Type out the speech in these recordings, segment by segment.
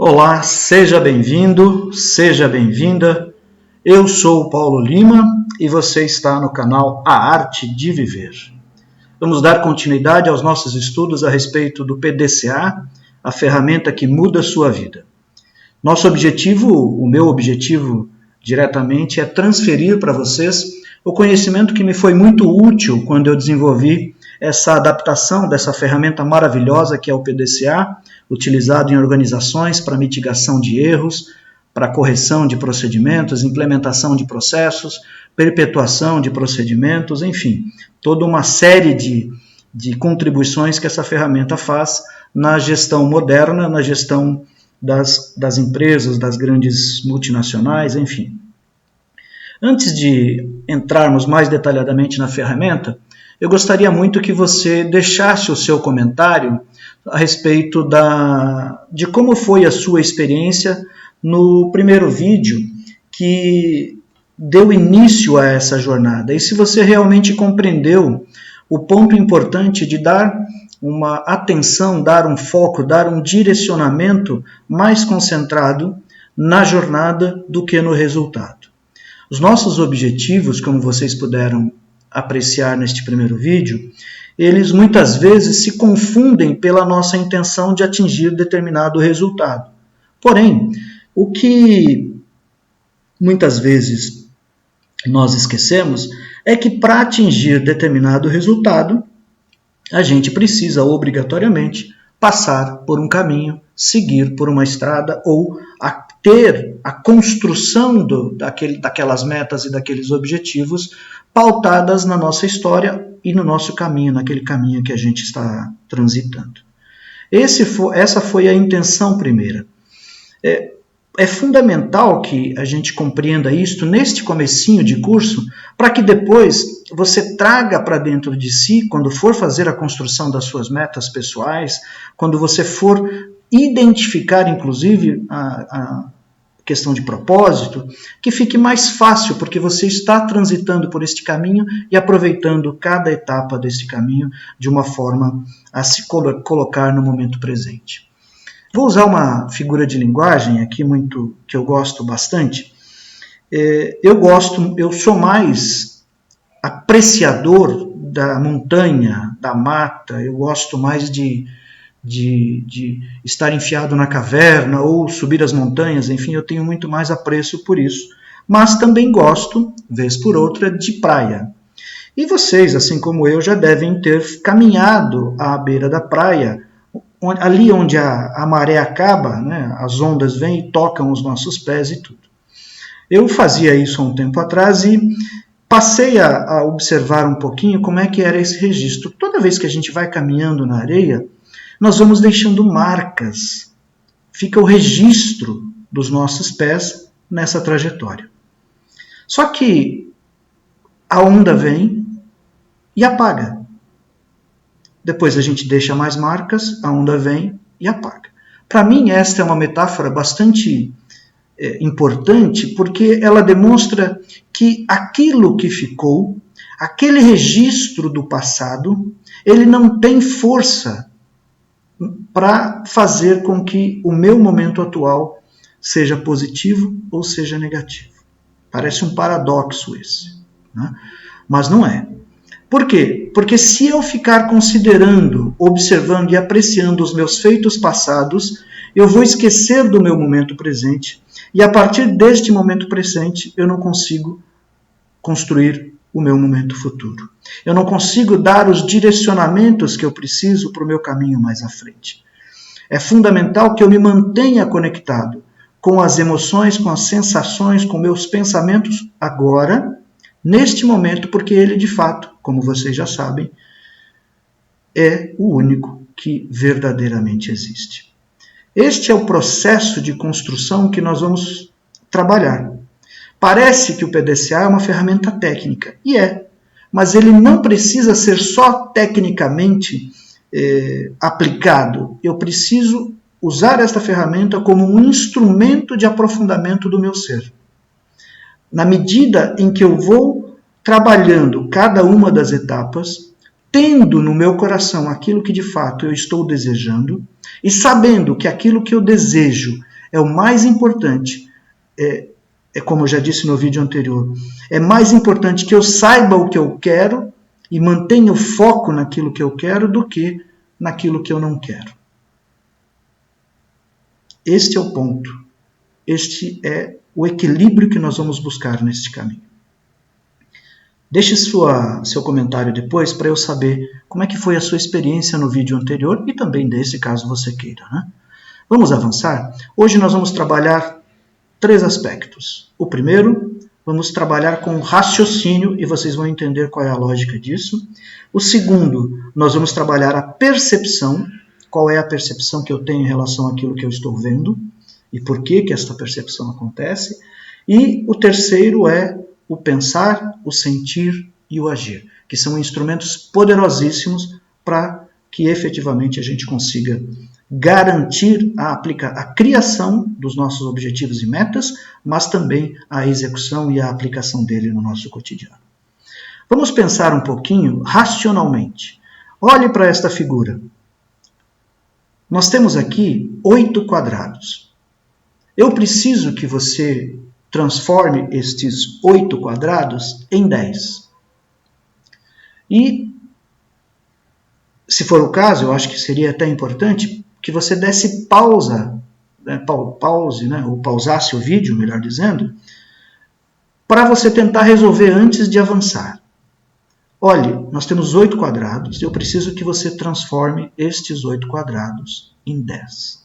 Olá, seja bem-vindo, seja bem-vinda. Eu sou o Paulo Lima e você está no canal A Arte de Viver. Vamos dar continuidade aos nossos estudos a respeito do PDCA, a ferramenta que muda a sua vida. Nosso objetivo, o meu objetivo diretamente, é transferir para vocês o conhecimento que me foi muito útil quando eu desenvolvi essa adaptação dessa ferramenta maravilhosa que é o PDCA, utilizado em organizações para mitigação de erros, para correção de procedimentos, implementação de processos, perpetuação de procedimentos, enfim, toda uma série de contribuições que essa ferramenta faz na gestão moderna, na gestão das empresas, das grandes multinacionais, enfim. Antes de entrarmos mais detalhadamente na ferramenta, eu gostaria muito que você deixasse o seu comentário a respeito de como foi a sua experiência no primeiro vídeo que deu início a essa jornada. E se você realmente compreendeu o ponto importante de dar uma atenção, dar um foco, dar um direcionamento mais concentrado na jornada do que no resultado. Os nossos objetivos, como vocês puderam apreciar neste primeiro vídeo, eles muitas vezes se confundem pela nossa intenção de atingir determinado resultado. Porém, o que muitas vezes nós esquecemos é que para atingir determinado resultado, a gente precisa obrigatoriamente passar por um caminho, seguir por uma estrada ou ter a construção daquelas metas e daqueles objetivos pautadas na nossa história e no nosso caminho, naquele caminho que a gente está transitando. Essa foi a intenção primeira. É fundamental que a gente compreenda isto neste comecinho de curso, para que depois você traga para dentro de si, quando for fazer a construção das suas metas pessoais, quando você for identificar, inclusive, a questão de propósito, que fique mais fácil, porque você está transitando por este caminho e aproveitando cada etapa deste caminho de uma forma a se colocar no momento presente. Vou usar uma figura de linguagem aqui que eu gosto bastante. Eu sou mais apreciador da montanha, da mata, eu gosto mais de estar enfiado na caverna ou subir as montanhas, enfim, eu tenho muito mais apreço por isso. Mas também gosto, vez por outra, de praia. E vocês, assim como eu, já devem ter caminhado à beira da praia, ali onde a maré acaba, né, as ondas vêm e tocam os nossos pés e tudo. Eu fazia isso há um tempo atrás e passei a observar um pouquinho como é que era esse registro. Toda vez que a gente vai caminhando na areia, nós vamos deixando marcas. Fica o registro dos nossos pés nessa trajetória. Só que a onda vem e apaga. Depois a gente deixa mais marcas, a onda vem e apaga. Para mim, esta é uma metáfora bastante importante, porque ela demonstra que aquilo que ficou, aquele registro do passado, ele não tem força para fazer com que o meu momento atual seja positivo ou seja negativo. Parece um paradoxo esse, né? Mas não é. Por quê? Porque se eu ficar considerando, observando e apreciando os meus feitos passados, eu vou esquecer do meu momento presente e a partir deste momento presente eu não consigo construir o meu momento futuro. Eu não consigo dar os direcionamentos que eu preciso para o meu caminho mais à frente. É fundamental que eu me mantenha conectado com as emoções, com as sensações, com meus pensamentos agora, neste momento, porque ele de fato, como vocês já sabem, é o único que verdadeiramente existe. Este é o processo de construção que nós vamos trabalhar. Parece que o PDCA é uma ferramenta técnica, e é, mas ele não precisa ser só tecnicamente aplicado. Eu preciso usar esta ferramenta como um instrumento de aprofundamento do meu ser. Na medida em que eu vou trabalhando cada uma das etapas, tendo no meu coração aquilo que de fato eu estou desejando e sabendo que aquilo que eu desejo é o mais importante. É como eu já disse no vídeo anterior, é mais importante que eu saiba o que eu quero e mantenha o foco naquilo que eu quero do que naquilo que eu não quero. Este é o ponto. Este é o equilíbrio que nós vamos buscar neste caminho. Deixe seu comentário depois para eu saber como é que foi a sua experiência no vídeo anterior e também desse, caso você queira, né? Vamos avançar? Hoje nós vamos trabalhar 3 aspectos. O primeiro, vamos trabalhar com raciocínio e vocês vão entender qual é a lógica disso. O segundo, nós vamos trabalhar a percepção, qual é a percepção que eu tenho em relação àquilo que eu estou vendo e por que esta percepção acontece. E o terceiro é o pensar, o sentir e o agir, que são instrumentos poderosíssimos para que efetivamente a gente consiga garantir a criação dos nossos objetivos e metas, mas também a execução e a aplicação dele no nosso cotidiano. Vamos pensar um pouquinho racionalmente. Olhe para esta figura. Nós temos aqui 8 quadrados. Eu preciso que você transforme estes 8 quadrados em 10. E, se for o caso, eu acho que seria até importante que você desse pausa, ou pausasse o vídeo, melhor dizendo, para você tentar resolver antes de avançar. Olhe, nós temos 8 quadrados, eu preciso que você transforme estes 8 quadrados em 10.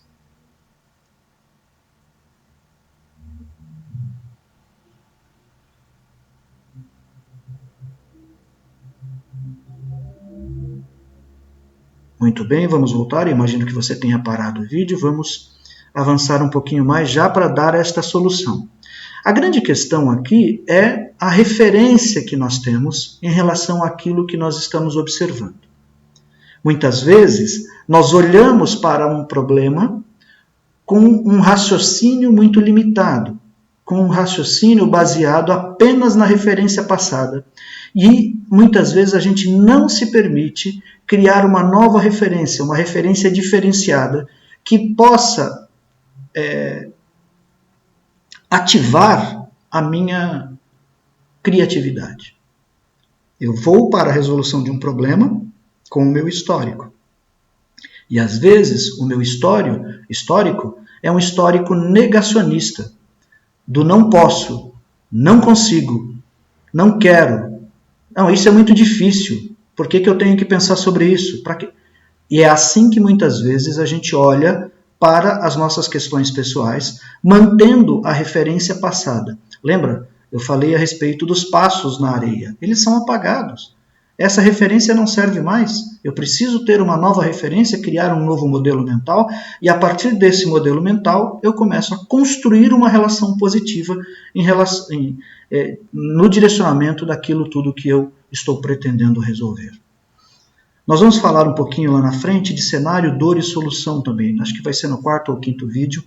Muito bem, vamos voltar. Eu imagino que você tenha parado o vídeo. Vamos avançar um pouquinho mais já para dar esta solução. A grande questão aqui é a referência que nós temos em relação àquilo que nós estamos observando. Muitas vezes, nós olhamos para um problema com um raciocínio muito limitado, com um raciocínio baseado apenas na referência passada. E muitas vezes a gente não se permite criar uma nova referência, uma referência diferenciada, que possa ativar a minha criatividade. Eu vou para a resolução de um problema com o meu histórico. E às vezes o meu histórico é um histórico negacionista, do não posso, não consigo, não quero. Não, isso é muito difícil. Por que eu tenho que pensar sobre isso? Pra quê? E é assim que muitas vezes a gente olha para as nossas questões pessoais, mantendo a referência passada. Lembra? Eu falei a respeito dos passos na areia. Eles são apagados. Essa referência não serve mais. Eu preciso ter uma nova referência, criar um novo modelo mental, e a partir desse modelo mental eu começo a construir uma relação positiva no direcionamento daquilo tudo que eu estou pretendendo resolver. Nós vamos falar um pouquinho lá na frente de cenário, dor e solução também. Acho que vai ser no 4º ou 5º vídeo.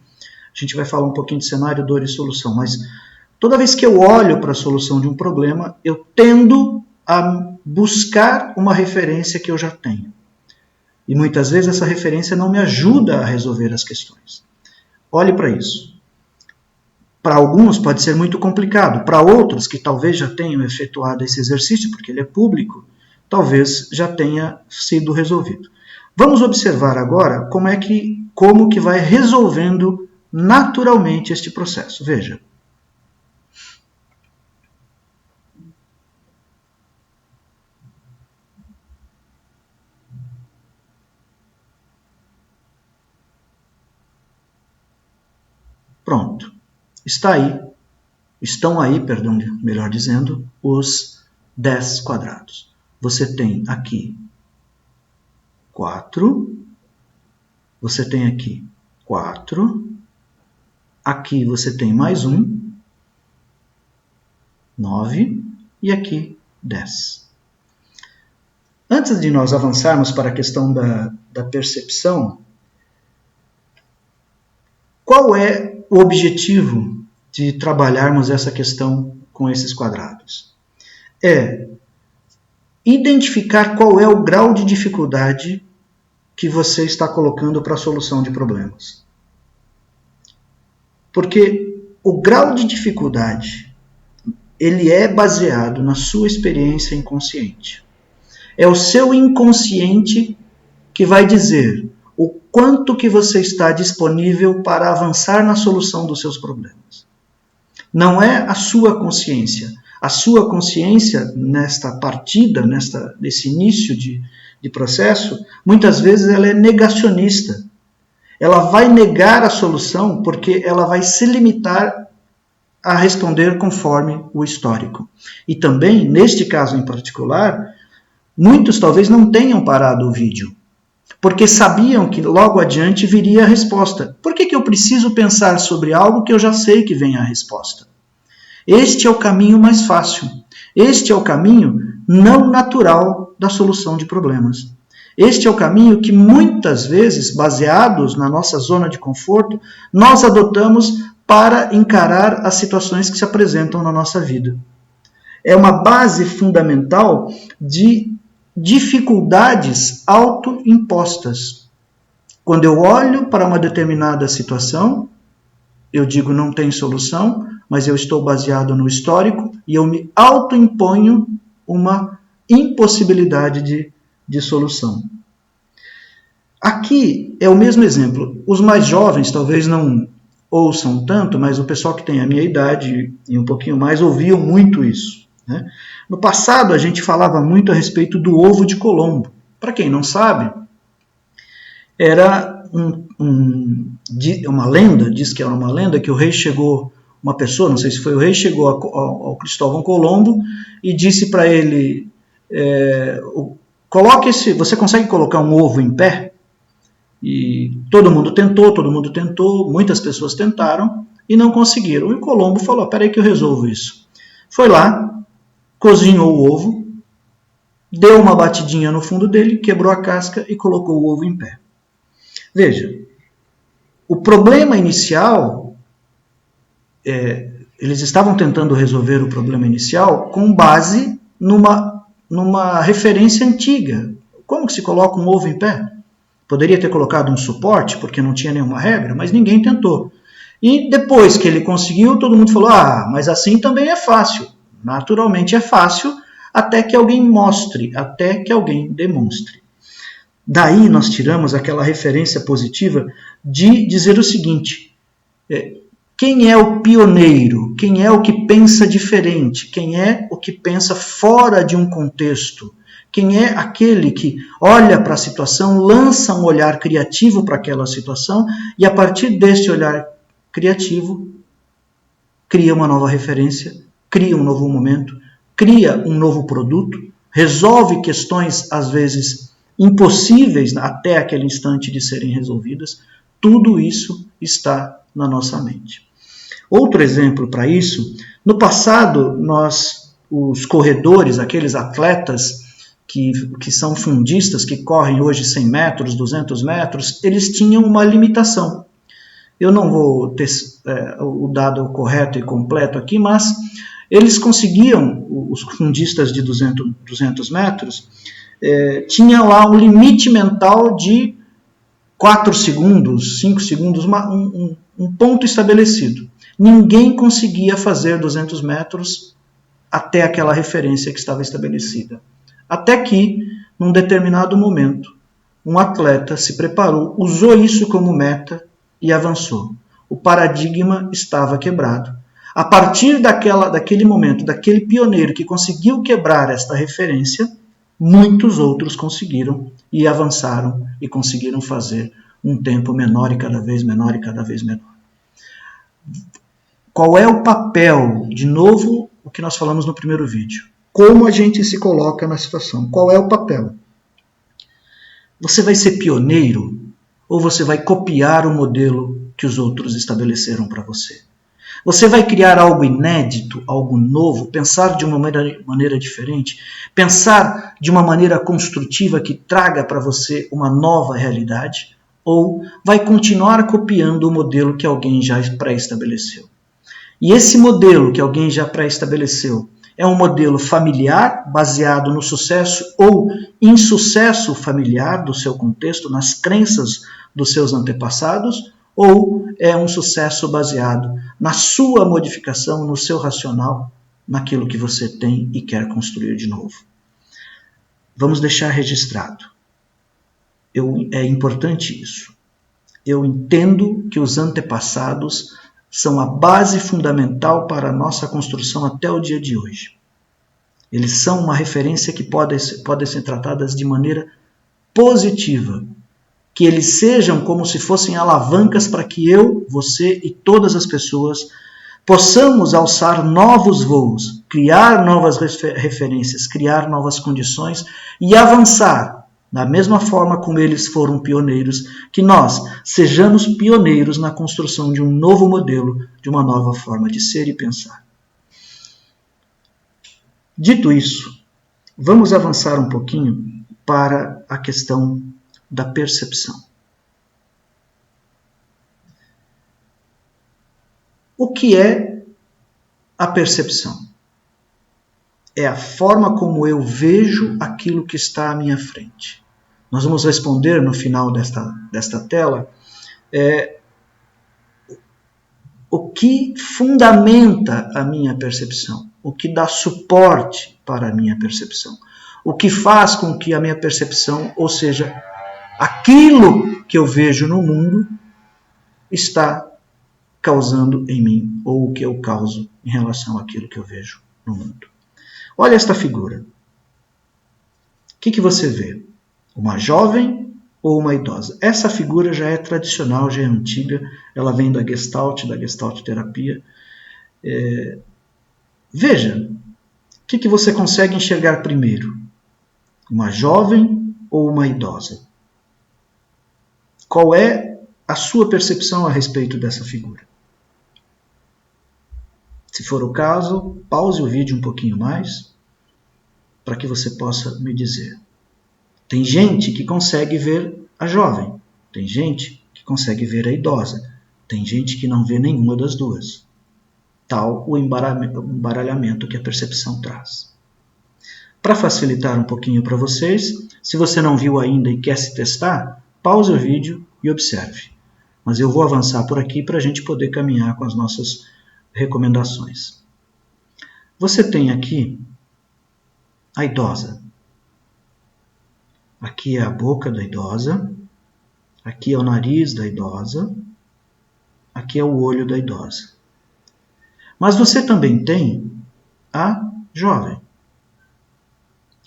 A gente vai falar um pouquinho de cenário, dor e solução. Mas toda vez que eu olho para a solução de um problema, eu tendo a buscar uma referência que eu já tenho. E muitas vezes essa referência não me ajuda a resolver as questões. Olhe para isso. Para alguns pode ser muito complicado. Para outros que talvez já tenham efetuado esse exercício, porque ele é público, talvez já tenha sido resolvido. Vamos observar agora como que vai resolvendo naturalmente este processo. Veja. Pronto. Estão aí, melhor dizendo, os 10 quadrados. Você tem aqui 4, você tem aqui 4, aqui você tem mais 1, 9, e aqui 10. Antes de nós avançarmos para a questão da percepção, qual é o objetivo de trabalharmos essa questão com esses quadrados? É identificar qual é o grau de dificuldade que você está colocando para a solução de problemas. Porque o grau de dificuldade, ele é baseado na sua experiência inconsciente. É o seu inconsciente que vai dizer o quanto que você está disponível para avançar na solução dos seus problemas. Não é a sua consciência. A sua consciência, nesta partida, nesse início de processo, muitas vezes ela é negacionista. Ela vai negar a solução porque ela vai se limitar a responder conforme o histórico. E também, neste caso em particular, muitos talvez não tenham parado o vídeo, porque sabiam que logo adiante viria a resposta. Por que eu preciso pensar sobre algo que eu já sei que vem a resposta? Este é o caminho mais fácil. Este é o caminho não natural da solução de problemas. Este é o caminho que muitas vezes, baseados na nossa zona de conforto, nós adotamos para encarar as situações que se apresentam na nossa vida. É uma base fundamental de dificuldades autoimpostas. Quando eu olho para uma determinada situação, eu digo não tem solução, mas eu estou baseado no histórico e eu me autoimponho uma impossibilidade de solução. Aqui é o mesmo exemplo. Os mais jovens talvez não ouçam tanto, mas o pessoal que tem a minha idade e um pouquinho mais ouviam muito isso, né? No passado a gente falava muito a respeito do ovo de Colombo. Para quem não sabe, era uma lenda, diz que era uma lenda, que o rei chegou, uma pessoa, não sei se foi o rei, chegou ao Cristóvão Colombo e disse para ele, você consegue colocar um ovo em pé? E todo mundo tentou, muitas pessoas tentaram e não conseguiram. E o Colombo falou, peraí que eu resolvo isso. Foi lá, cozinhou o ovo, deu uma batidinha no fundo dele, quebrou a casca e colocou o ovo em pé. Veja, o problema inicial, eles estavam tentando resolver o problema inicial com base numa referência antiga. Como que se coloca um ovo em pé? Poderia ter colocado um suporte, porque não tinha nenhuma regra, mas ninguém tentou. E depois que ele conseguiu, todo mundo falou, mas assim também é fácil. Naturalmente é fácil, até que alguém mostre, até que alguém demonstre. Daí nós tiramos aquela referência positiva de dizer o seguinte, quem é o pioneiro? Quem é o que pensa diferente? Quem é o que pensa fora de um contexto? Quem é aquele que olha para a situação, lança um olhar criativo para aquela situação e a partir deste olhar criativo cria uma nova referência, cria um novo momento, cria um novo produto, resolve questões às vezes impossíveis até aquele instante de serem resolvidas. Tudo isso está na nossa mente. Outro exemplo para isso, no passado os corredores, aqueles atletas que são fundistas, que correm hoje 100 metros, 200 metros, eles tinham uma limitação. Eu não vou ter o dado correto e completo aqui, mas eles conseguiam, os fundistas de 200 metros, tinham lá um limite mental de 4 segundos, 5 segundos, um ponto estabelecido. Ninguém conseguia fazer 200 metros até aquela referência que estava estabelecida. Até que, num determinado momento, um atleta se preparou, usou isso como meta e avançou. O paradigma estava quebrado. A partir daquele momento, daquele pioneiro que conseguiu quebrar esta referência, muitos outros conseguiram e avançaram e conseguiram fazer um tempo menor e cada vez menor e cada vez menor. Qual é o papel, de novo, o que nós falamos no primeiro vídeo? Como a gente se coloca na situação? Qual é o papel? Você vai ser pioneiro ou você vai copiar o modelo que os outros estabeleceram para você? Você vai criar algo inédito, algo novo, pensar de uma maneira diferente, pensar de uma maneira construtiva que traga para você uma nova realidade? Ou vai continuar copiando o modelo que alguém já pré-estabeleceu? E esse modelo que alguém já pré-estabeleceu é um modelo familiar, baseado no sucesso ou insucesso familiar do seu contexto, nas crenças dos seus antepassados, ou é um sucesso baseado na sua modificação, no seu racional, naquilo que você tem e quer construir de novo. Vamos deixar registrado. É importante isso. Eu entendo que os antepassados são a base fundamental para a nossa construção até o dia de hoje. Eles são uma referência que podem ser tratadas de maneira positiva. Que eles sejam como se fossem alavancas para que eu, você e todas as pessoas possamos alçar novos voos, criar novas referências, criar novas condições e avançar. Da mesma forma como eles foram pioneiros, que nós sejamos pioneiros na construção de um novo modelo, de uma nova forma de ser e pensar. Dito isso, vamos avançar um pouquinho para a questão da percepção. O que é a percepção? É a forma como eu vejo aquilo que está à minha frente. Nós vamos responder no final desta tela o que fundamenta a minha percepção, o que dá suporte para a minha percepção, o que faz com que a minha percepção, ou seja, aquilo que eu vejo no mundo, está causando em mim, ou o que eu causo em relação àquilo que eu vejo no mundo. Olha esta figura. O que você vê? Uma jovem ou uma idosa? Essa figura já é tradicional, já é antiga, ela vem da Gestalt terapia. Veja, o que você consegue enxergar primeiro? Uma jovem ou uma idosa? Qual é a sua percepção a respeito dessa figura? Se for o caso, pause o vídeo um pouquinho mais, para que você possa me dizer. Tem gente que consegue ver a jovem, tem gente que consegue ver a idosa, tem gente que não vê nenhuma das duas. Tal o embaralhamento que a percepção traz. Para facilitar um pouquinho para vocês, se você não viu ainda e quer se testar, pause o vídeo e observe. Mas eu vou avançar por aqui para a gente poder caminhar com as nossas recomendações. Você tem aqui a idosa. Aqui é a boca da idosa, aqui é o nariz da idosa, aqui é o olho da idosa. Mas você também tem a jovem.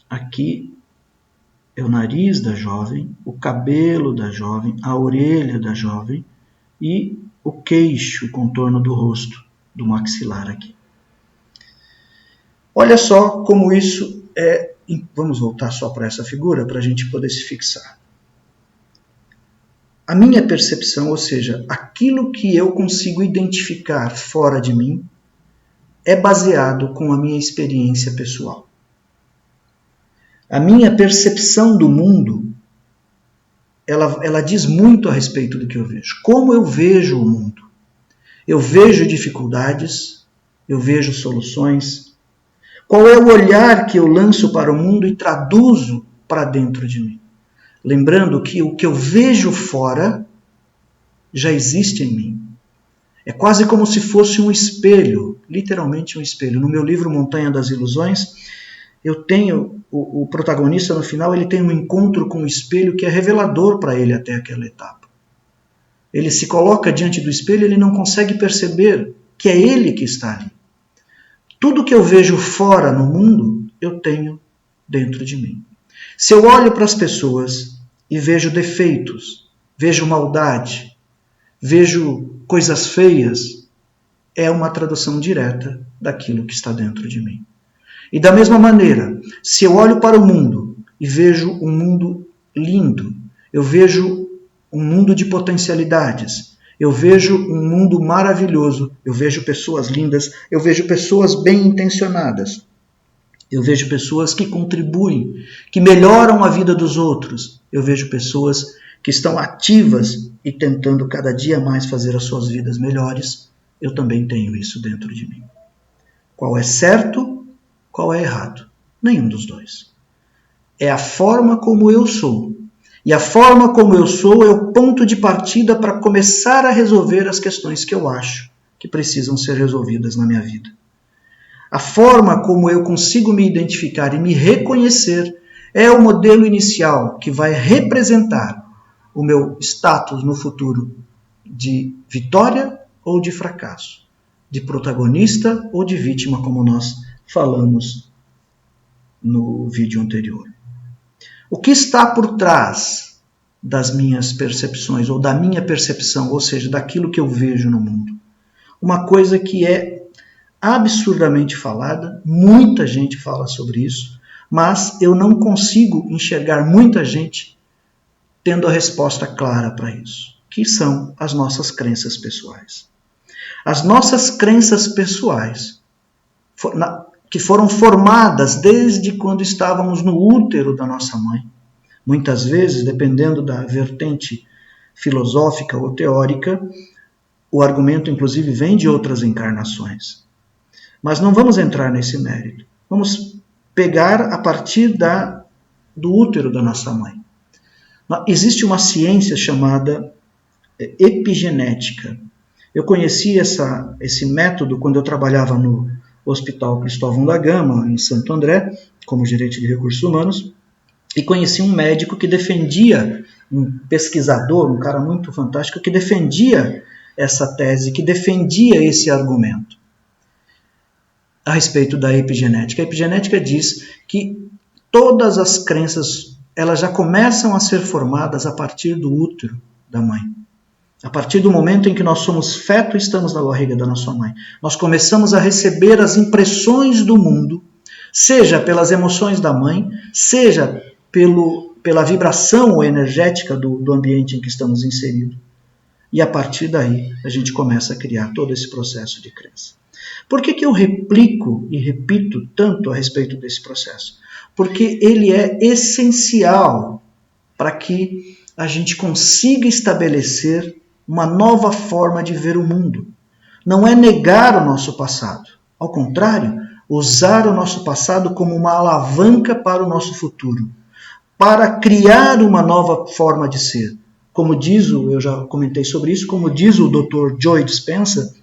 Aqui é o nariz da jovem, o cabelo da jovem, a orelha da jovem e o queixo, o contorno do rosto, do maxilar aqui. Olha só como isso é. Vamos voltar só para essa figura para a gente poder se fixar. A minha percepção, ou seja, aquilo que eu consigo identificar fora de mim, é baseado com a minha experiência pessoal. A minha percepção do mundo, ela diz muito a respeito do que eu vejo. Como eu vejo o mundo? Eu vejo dificuldades, eu vejo soluções. Qual é o olhar que eu lanço para o mundo e traduzo para dentro de mim? Lembrando que o que eu vejo fora já existe em mim. É quase como se fosse um espelho, literalmente um espelho. No meu livro Montanha das Ilusões, eu tenho o protagonista no final, ele tem um encontro com o espelho que é revelador para ele até aquela etapa. Ele se coloca diante do espelho e ele não consegue perceber que é ele que está ali. Tudo que eu vejo fora no mundo, eu tenho dentro de mim. Se eu olho para as pessoas e vejo defeitos, vejo maldade, vejo coisas feias, é uma tradução direta daquilo que está dentro de mim. E da mesma maneira, se eu olho para o mundo e vejo um mundo lindo, eu vejo um mundo de potencialidades, eu vejo um mundo maravilhoso, eu vejo pessoas lindas, eu vejo pessoas bem intencionadas, eu vejo pessoas que contribuem, que melhoram a vida dos outros, eu vejo pessoas que estão ativas e tentando cada dia mais fazer as suas vidas melhores, eu também tenho isso dentro de mim. Qual é certo? Qual é errado? Nenhum dos dois. É a forma como eu sou. E a forma como eu sou é o ponto de partida para começar a resolver as questões que eu acho que precisam ser resolvidas na minha vida. A forma como eu consigo me identificar e me reconhecer é o modelo inicial que vai representar o meu status no futuro de vitória ou de fracasso, de protagonista ou de vítima, como nós falamos no vídeo anterior. O que está por trás das minhas percepções, ou da minha percepção, ou seja, daquilo que eu vejo no mundo? Uma coisa que é absurdamente falada, muita gente fala sobre isso, mas eu não consigo enxergar muita gente tendo a resposta clara para isso, que são as nossas crenças pessoais. As nossas crenças pessoais, que foram formadas desde quando estávamos no útero da nossa mãe, muitas vezes, dependendo da vertente filosófica ou teórica, o argumento inclusive vem de outras encarnações. Mas não vamos entrar nesse mérito. Vamos pegar a partir do útero da nossa mãe. Existe uma ciência chamada epigenética. Eu conheci esse método quando eu trabalhava no Hospital Cristóvão da Gama, em Santo André, como gerente de recursos humanos, e conheci um médico que defendia, um pesquisador, um cara muito fantástico, que defendia essa tese, que defendia esse argumento a respeito da epigenética. A epigenética diz que todas as crenças elas já começam a ser formadas a partir do útero da mãe. A partir do momento em que nós somos feto e estamos na barriga da nossa mãe, nós começamos a receber as impressões do mundo, seja pelas emoções da mãe, seja pela vibração energética do ambiente em que estamos inseridos. E a partir daí, a gente começa a criar todo esse processo de crença. Por que eu replico e repito tanto a respeito desse processo? Porque ele é essencial para que a gente consiga estabelecer uma nova forma de ver o mundo. Não é negar o nosso passado. Ao contrário, usar o nosso passado como uma alavanca para o nosso futuro, para criar uma nova forma de ser. Como diz, eu já comentei sobre isso, como diz o Dr. Joe Dispenza,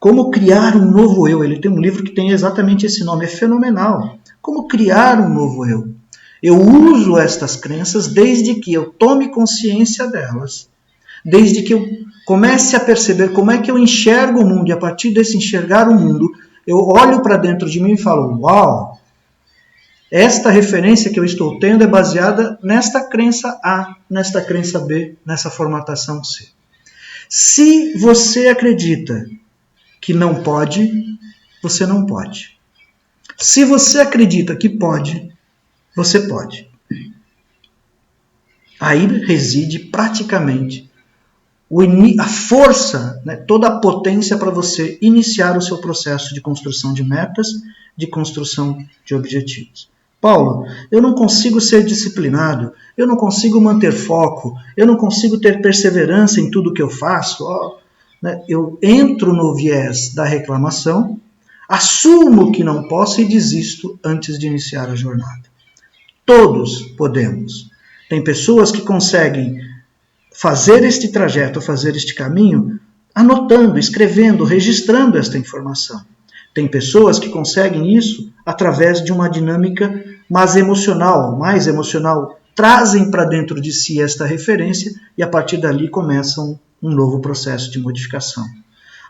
como criar um novo eu. Ele tem um livro que tem exatamente esse nome, é fenomenal. Como criar um novo eu. Eu uso estas crenças desde que eu tome consciência delas, desde que eu comece a perceber como é que eu enxergo o mundo, e a partir desse enxergar o mundo, eu olho para dentro de mim e falo, uau, esta referência que eu estou tendo é baseada nesta crença A, nesta crença B, nessa formatação C. Se você acredita que não pode, você não pode. Se você acredita que pode, você pode. Aí reside praticamente a força, né, toda a potência para você iniciar o seu processo de construção de metas, de construção de objetivos. Paulo, eu não consigo ser disciplinado, eu não consigo manter foco, eu não consigo ter perseverança em tudo que eu faço. Né? Eu entro no viés da reclamação, assumo que não posso e desisto antes de iniciar a jornada. Todos podemos. Tem pessoas que conseguem fazer este trajeto, fazer este caminho, anotando, escrevendo, registrando esta informação. Tem pessoas que conseguem isso através de uma dinâmica mais emocional, trazem para dentro de si esta referência e a partir dali começam um novo processo de modificação.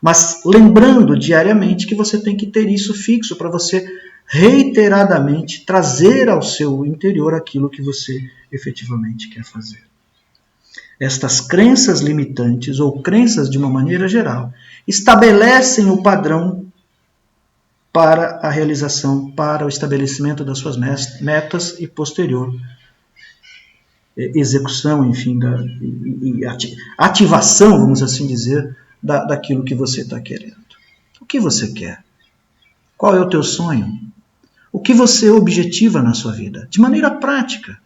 Mas lembrando diariamente que você tem que ter isso fixo para você reiteradamente trazer ao seu interior aquilo que você efetivamente quer fazer. Estas crenças limitantes, ou crenças de uma maneira geral, estabelecem o padrão para a realização, para o estabelecimento das suas metas e posterior execução, enfim, e ativação, vamos assim dizer, daquilo que você está querendo. O que você quer? Qual é o teu sonho? O que você objetiva na sua vida? De maneira prática.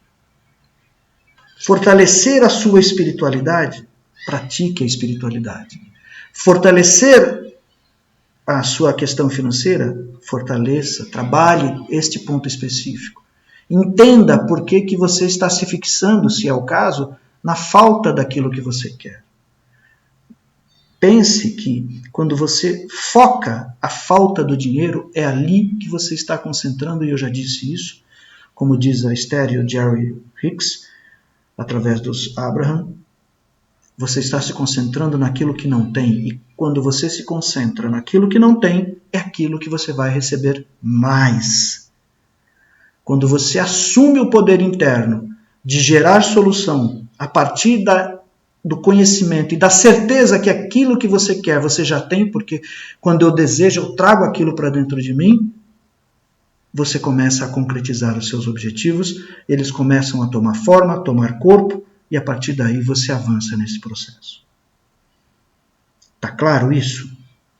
Fortalecer a sua espiritualidade? Pratique a espiritualidade. Fortalecer a sua questão financeira? Fortaleça, trabalhe este ponto específico. Entenda por que você está se fixando, se é o caso, na falta daquilo que você quer. Pense que quando você foca a falta do dinheiro, é ali que você está concentrando, e eu já disse isso, como diz a estéreo Jerry Hicks, através dos Abraham, você está se concentrando naquilo que não tem, e quando você se concentra naquilo que não tem, é aquilo que você vai receber mais. Quando você assume o poder interno de gerar solução a partir do conhecimento e da certeza que aquilo que você quer você já tem, porque quando eu desejo, eu trago aquilo para dentro de mim, você começa a concretizar os seus objetivos, eles começam a tomar forma, a tomar corpo, e a partir daí você avança nesse processo. Tá claro isso?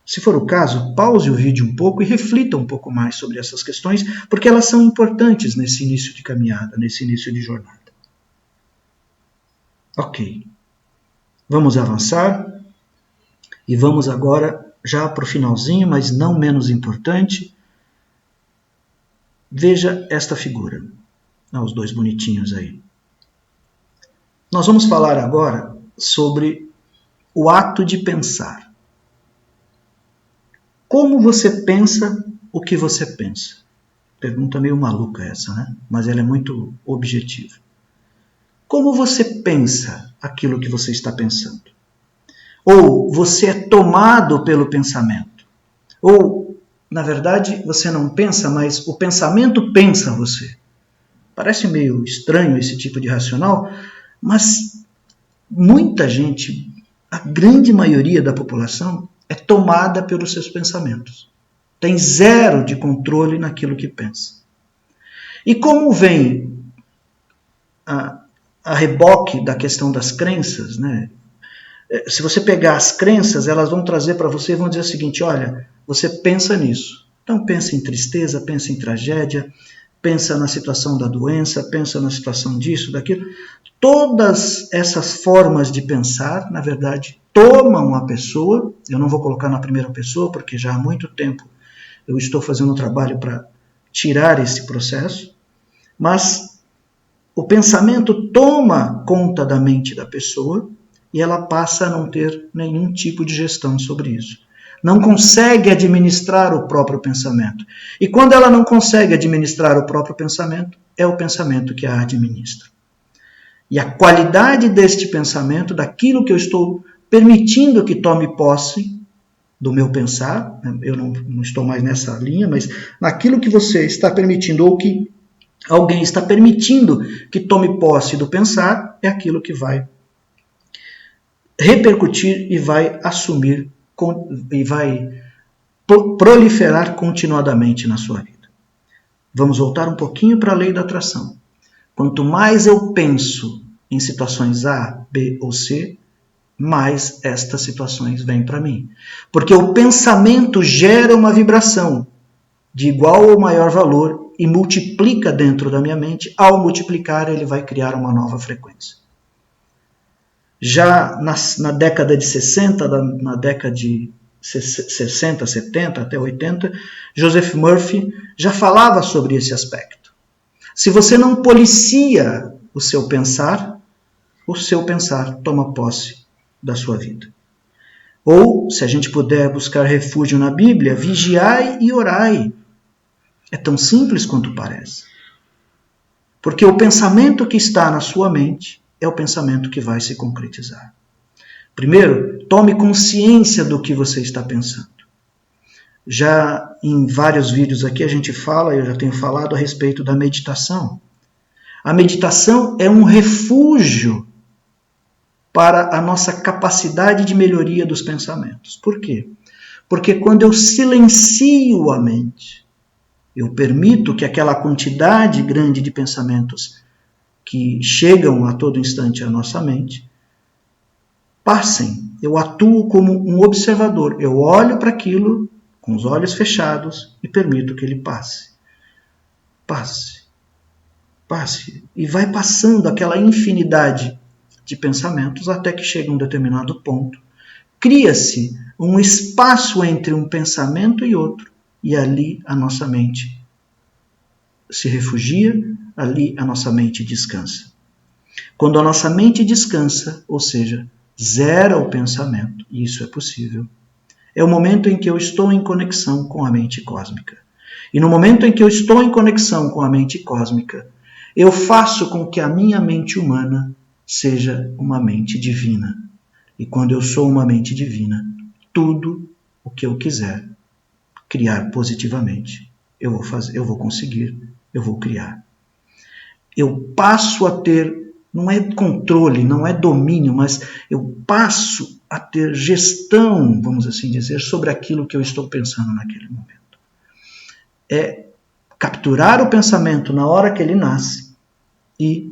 Se for o caso, pause o vídeo um pouco e reflita um pouco mais sobre essas questões, porque elas são importantes nesse início de caminhada, nesse início de jornada. Ok. Vamos avançar e vamos agora, já para o finalzinho, mas não menos importante, veja esta figura. Os dois bonitinhos aí. Nós vamos falar agora sobre o ato de pensar. Como você pensa o que você pensa? Pergunta meio maluca essa, né? Mas ela é muito objetiva. Como você pensa aquilo que você está pensando? Ou você é tomado pelo pensamento? Ou, na verdade, você não pensa, mas o pensamento pensa você. Parece meio estranho esse tipo de racional, mas muita gente, a grande maioria da população, é tomada pelos seus pensamentos. Tem zero de controle naquilo que pensa. E como vem a reboque da questão das crenças, né? Se você pegar as crenças, elas vão trazer para você e vão dizer o seguinte: olha, você pensa nisso. Então pensa em tristeza, pensa em tragédia, pensa na situação da doença, pensa na situação disso, daquilo. Todas essas formas de pensar, na verdade, tomam a pessoa. Eu não vou colocar na primeira pessoa, porque já há muito tempo eu estou fazendo um trabalho para tirar esse processo, mas o pensamento toma conta da mente da pessoa e ela passa a não ter nenhum tipo de gestão sobre isso. Não consegue administrar o próprio pensamento. E quando ela não consegue administrar o próprio pensamento, é o pensamento que a administra. E a qualidade deste pensamento, daquilo que eu estou permitindo que tome posse do meu pensar, eu não estou mais nessa linha, mas naquilo que você está permitindo ou que alguém está permitindo que tome posse do pensar, é aquilo que vai repercutir e vai assumir e vai proliferar continuadamente na sua vida. Vamos voltar um pouquinho para a lei da atração. Quanto mais eu penso em situações A, B ou C, mais estas situações vêm para mim. Porque o pensamento gera uma vibração de igual ou maior valor e multiplica dentro da minha mente. Ao multiplicar, ele vai criar uma nova frequência. Já na década de 60, na década de 60, 70 até 80, Joseph Murphy já falava sobre esse aspecto. Se você não policia o seu pensar toma posse da sua vida. Ou, se a gente puder buscar refúgio na Bíblia, vigiai e orai. É tão simples quanto parece. Porque o pensamento que está na sua mente é o pensamento que vai se concretizar. Primeiro, tome consciência do que você está pensando. Já em vários vídeos aqui a gente fala, eu já tenho falado a respeito da meditação. A meditação é um refúgio para a nossa capacidade de melhoria dos pensamentos. Por quê? Porque quando eu silencio a mente, eu permito que aquela quantidade grande de pensamentos que chegam a todo instante à nossa mente passem. Eu atuo como um observador. Eu olho para aquilo com os olhos fechados e permito que ele passe. Passe. Passe. E vai passando aquela infinidade de pensamentos até que chega a um determinado ponto. Cria-se um espaço entre um pensamento e outro. E ali a nossa mente se refugia, ali a nossa mente descansa. Quando a nossa mente descansa, ou seja, zera o pensamento, e isso é possível, é o momento em que eu estou em conexão com a mente cósmica. E no momento em que eu estou em conexão com a mente cósmica, eu faço com que a minha mente humana seja uma mente divina. E quando eu sou uma mente divina, tudo o que eu quiser criar positivamente, eu vou fazer, eu vou conseguir, eu vou criar. Eu passo a ter, não é controle, não é domínio, mas eu passo a ter gestão, vamos assim dizer, sobre aquilo que eu estou pensando naquele momento. É capturar o pensamento na hora que ele nasce e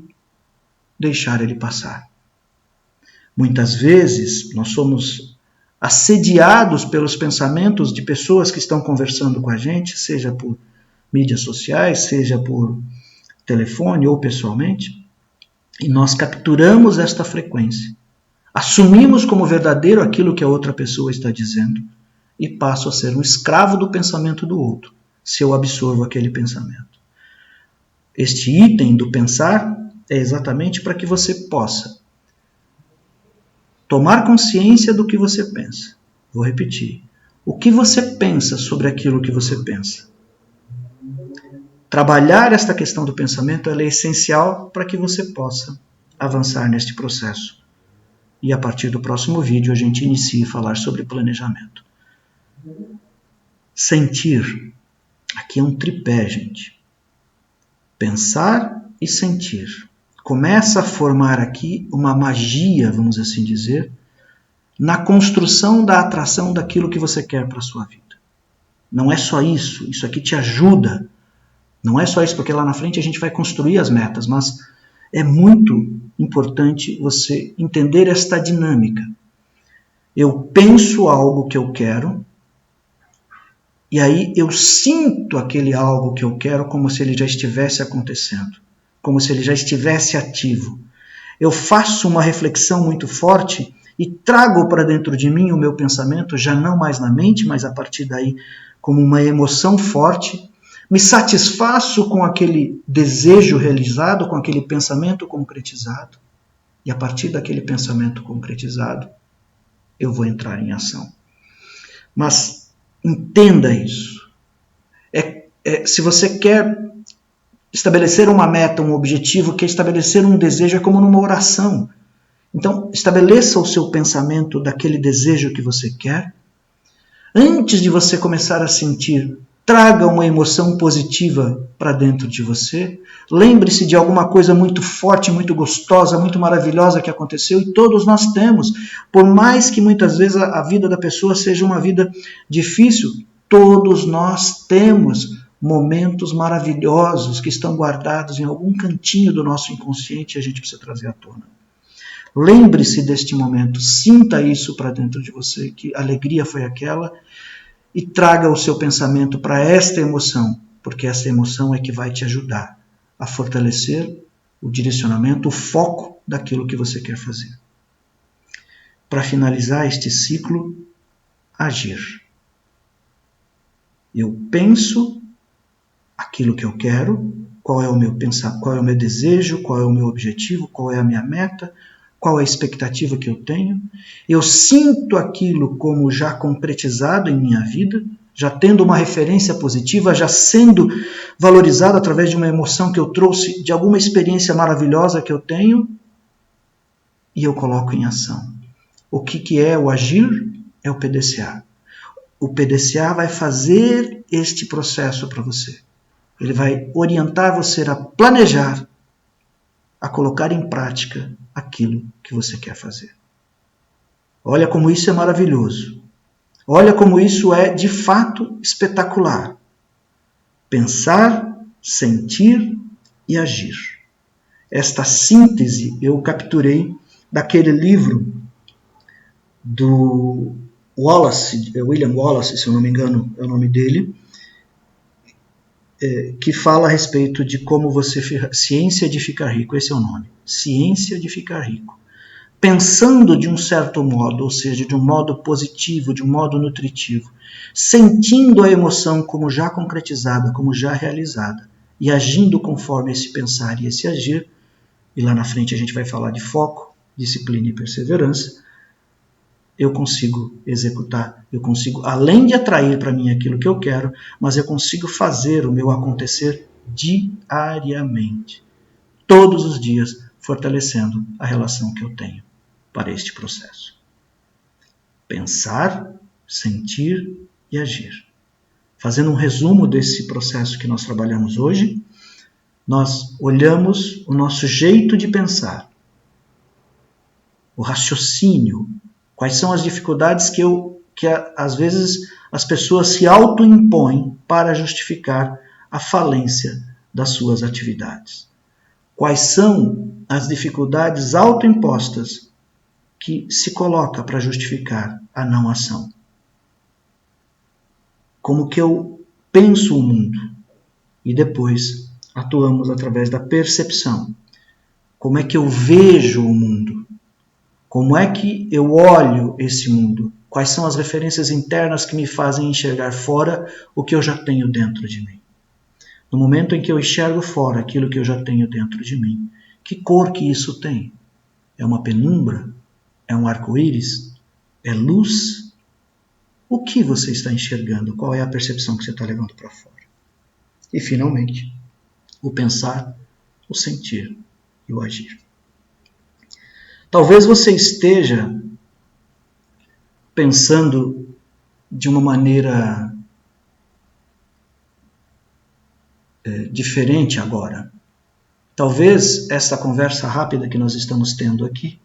deixar ele passar. Muitas vezes nós somos assediados pelos pensamentos de pessoas que estão conversando com a gente, seja por mídias sociais, seja por telefone ou pessoalmente, e nós capturamos esta frequência, assumimos como verdadeiro aquilo que a outra pessoa está dizendo e passo a ser um escravo do pensamento do outro, se eu absorvo aquele pensamento. Este item do pensar é exatamente para que você possa tomar consciência do que você pensa. Vou repetir. O que você pensa sobre aquilo que você pensa? Trabalhar esta questão do pensamento é essencial para que você possa avançar neste processo. E a partir do próximo vídeo a gente inicia a falar sobre planejamento. Sentir. Aqui é um tripé, gente. Pensar e sentir. Começa a formar aqui uma magia, vamos assim dizer, na construção da atração daquilo que você quer para a sua vida. Não é só isso, isso aqui te ajuda. Não é só isso, porque lá na frente a gente vai construir as metas, mas é muito importante você entender esta dinâmica. Eu penso algo que eu quero, e aí eu sinto aquele algo que eu quero como se ele já estivesse acontecendo, como se ele já estivesse ativo. Eu faço uma reflexão muito forte e trago para dentro de mim o meu pensamento, já não mais na mente, mas a partir daí como uma emoção forte, me satisfaço com aquele desejo realizado, com aquele pensamento concretizado, e a partir daquele pensamento concretizado, eu vou entrar em ação. Mas entenda isso. Se você quer estabelecer uma meta, um objetivo, quer estabelecer um desejo, é como numa oração. Então, estabeleça o seu pensamento daquele desejo que você quer. Antes de você começar a sentir, traga uma emoção positiva para dentro de você. Lembre-se de alguma coisa muito forte, muito gostosa, muito maravilhosa que aconteceu, e todos nós temos. Por mais que muitas vezes a vida da pessoa seja uma vida difícil, todos nós temos momentos maravilhosos que estão guardados em algum cantinho do nosso inconsciente e a gente precisa trazer à tona. Lembre-se deste momento, sinta isso para dentro de você, que a alegria foi aquela, e traga o seu pensamento para esta emoção, porque essa emoção é que vai te ajudar a fortalecer o direcionamento, o foco daquilo que você quer fazer. Para finalizar este ciclo, agir. Eu penso aquilo que eu quero, qual é o meu pensamento, qual é o meu desejo, qual é o meu objetivo, qual é a minha meta, qual é a expectativa que eu tenho. Eu sinto aquilo como já concretizado em minha vida, já tendo uma referência positiva, já sendo valorizado através de uma emoção que eu trouxe, de alguma experiência maravilhosa que eu tenho, e eu coloco em ação. O que é o agir? É o PDCA. O PDCA vai fazer este processo para você. Ele vai orientar você a planejar, a colocar em prática aquilo que você quer fazer. Olha como isso é maravilhoso. Olha como isso é, de fato, espetacular. Pensar, sentir e agir. Esta síntese eu capturei daquele livro do Wallace, William Wallace, se eu não me engano, é o nome dele, que fala a respeito de como você... Ciência de Ficar Rico, esse é o nome. Ciência de Ficar Rico. Pensando de um certo modo, ou seja, de um modo positivo, de um modo nutritivo, sentindo a emoção como já concretizada, como já realizada, e agindo conforme esse pensar e esse agir, e lá na frente a gente vai falar de foco, disciplina e perseverança, eu consigo executar, eu consigo, além de atrair para mim aquilo que eu quero, mas eu consigo fazer o meu acontecer diariamente, todos os dias, fortalecendo a relação que eu tenho para este processo. Pensar, sentir e agir. Fazendo um resumo desse processo que nós trabalhamos hoje, nós olhamos o nosso jeito de pensar, o raciocínio, quais são as dificuldades que às vezes as pessoas se autoimpõem para justificar a falência das suas atividades. Quais são as dificuldades autoimpostas que se coloca para justificar a não ação? Como que eu penso o mundo? E depois atuamos através da percepção. Como é que eu vejo o mundo? Como é que eu olho esse mundo? Quais são as referências internas que me fazem enxergar fora o que eu já tenho dentro de mim? No momento em que eu enxergo fora aquilo que eu já tenho dentro de mim, que cor que isso tem? É uma penumbra? É um arco-íris? É luz? O que você está enxergando? Qual é a percepção que você está levando para fora? E, finalmente, o pensar, o sentir e o agir. Talvez você esteja pensando de uma maneira diferente agora. Talvez essa conversa rápida que nós estamos tendo aqui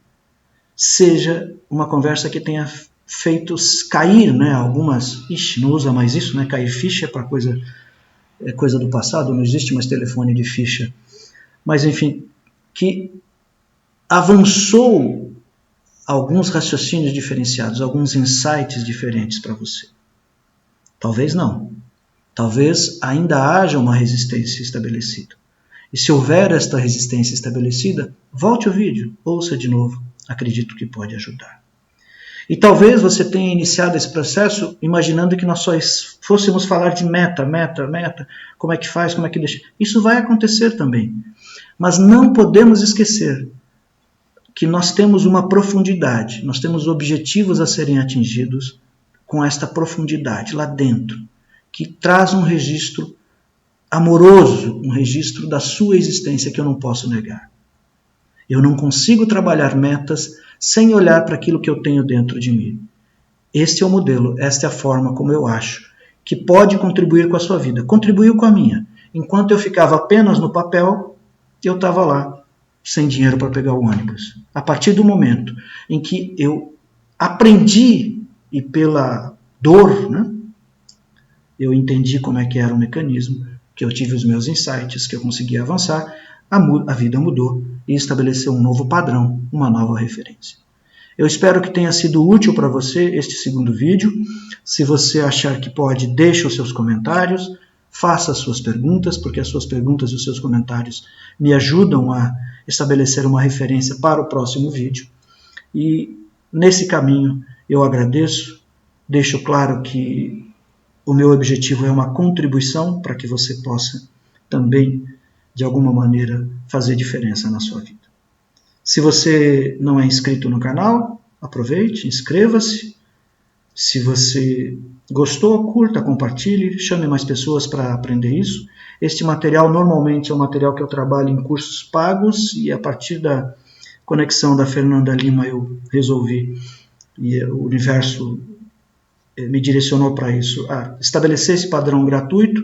seja uma conversa que tenha feito cair, né, algumas... Ixi, não usa mais isso, né? Cair ficha para coisa do passado, não existe mais telefone de ficha. Mas, enfim, que avançou alguns raciocínios diferenciados, alguns insights diferentes para você. Talvez não. Talvez ainda haja uma resistência estabelecida. E se houver esta resistência estabelecida, volte o vídeo, ouça de novo. Acredito que pode ajudar. E talvez você tenha iniciado esse processo imaginando que nós só fôssemos falar de meta, como é que faz, como é que deixa. Isso vai acontecer também. Mas não podemos esquecer que nós temos uma profundidade, nós temos objetivos a serem atingidos com esta profundidade lá dentro, que traz um registro amoroso, um registro da sua existência que eu não posso negar. Eu não consigo trabalhar metas sem olhar para aquilo que eu tenho dentro de mim. Este é o modelo, esta é a forma como eu acho que pode contribuir com a sua vida. Contribuiu com a minha. Enquanto eu ficava apenas no papel, eu estava lá, sem dinheiro para pegar o ônibus. A partir do momento em que eu aprendi, e pela dor, né, eu entendi como é que era o mecanismo, que eu tive os meus insights, que eu consegui avançar, a vida mudou e estabeleceu um novo padrão, uma nova referência. Eu espero que tenha sido útil para você este segundo vídeo. Se você achar que pode, deixe os seus comentários, faça as suas perguntas, porque as suas perguntas e os seus comentários me ajudam a estabelecer uma referência para o próximo vídeo. E nesse caminho eu agradeço, deixo claro que o meu objetivo é uma contribuição para que você possa também, de alguma maneira, fazer diferença na sua vida. Se você não é inscrito no canal, aproveite, inscreva-se. Se você gostou, curta, compartilhe, chame mais pessoas para aprender isso. Este material normalmente é um material que eu trabalho em cursos pagos e a partir da conexão da Fernanda Lima eu resolvi, e o universo me direcionou para isso, a estabelecer esse padrão gratuito.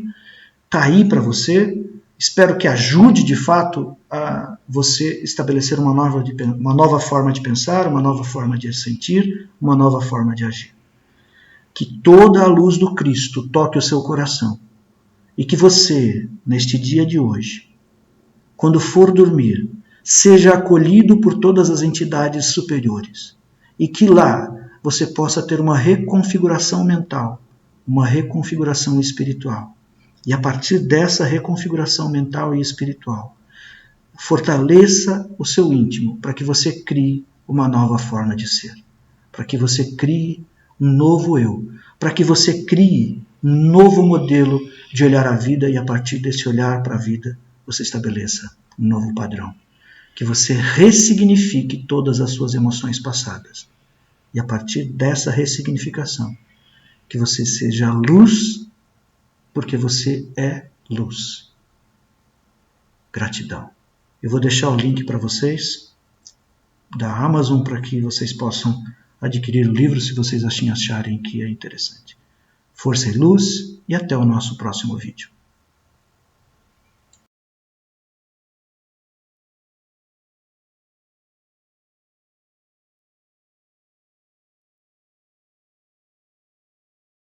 Está aí para você. Espero que ajude de fato a você estabelecer uma nova forma de pensar, uma nova forma de sentir, uma nova forma de agir. Que toda a luz do Cristo toque o seu coração e que você, neste dia de hoje, quando for dormir, seja acolhido por todas as entidades superiores e que lá você possa ter uma reconfiguração mental, uma reconfiguração espiritual. E a partir dessa reconfiguração mental e espiritual, fortaleça o seu íntimo para que você crie uma nova forma de ser, para que você crie um novo eu, para que você crie um novo modelo de olhar a vida e a partir desse olhar para a vida você estabeleça um novo padrão. Que você ressignifique todas as suas emoções passadas. E a partir dessa ressignificação, que você seja luz, porque você é luz. Gratidão. Eu vou deixar o link para vocês da Amazon para que vocês possam adquirir o livro se vocês acharem que é interessante. Força e luz e até o nosso próximo vídeo.